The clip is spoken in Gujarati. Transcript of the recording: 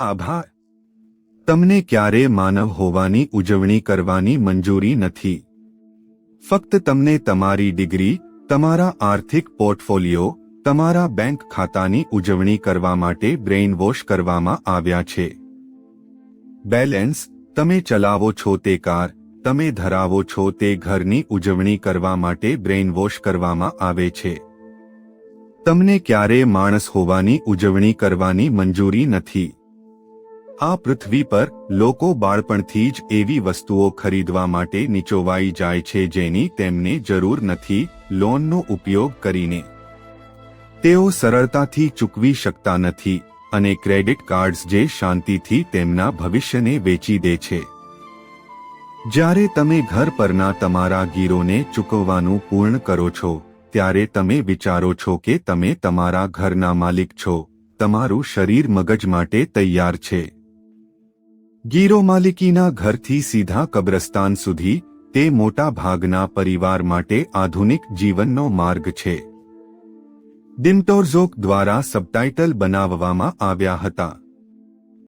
આભાર. તમને ક્યારે માનવ હોવાની ઉજવણી કરવાની મંજૂરી નથી. ફક્ત તમને તમારી ડિગ્રી, તમારા આર્થિક પોર્ટફોલિયો, તમારા બેંક ખાતાની ઉજવણી કરવા માટે બ્રેઇન વોશ કરવામાં આવ્યા છે. બેલેન્સ, તમે ચલાવો છો તે કાર, તમે ધરાવો છો તે ઘરની ઉજવણી કરવા માટે બ્રેઇન વોશ કરવામાં આવે છે. તમને ક્યારે માણસ હોવાની ઉજવણી કરવાની મંજૂરી નથી. આ પૃથ્વી પર લોકો બાળપણથી જ એવી વસ્તુઓ ખરીદવા માટે નીચોવાઈ જાય છે જેની તેમને જરૂર નથી, લોનનો ઉપયોગ કરીને. તેઓ સરળતાથી ચૂકવી શકતા નથી અને ક્રેડિટ કાર્ડ્સ જે શાંતિથી તેમના ભવિષ્યને વેચી દે છે. જ્યારે તમે ઘર પરના તમારા ગીરોને ચૂકવવાનું પૂર્ણ કરો છો, ત્યારે તમે વિચારો છો કે તમે તમારા ઘરના માલિક છો. તમારું શરીર મગજ માટે તૈયાર છે. ગીરો માલિકીના ઘરથી સીધા કબ્રસ્તાન સુધી, તે મોટા ભાગના પરિવાર માટે આધુનિક જીવનનો માર્ગ છે. ડિમ્ટોરઝોક દ્વારા સબટાઇટલ બનાવવામાં આવ્યા હતા.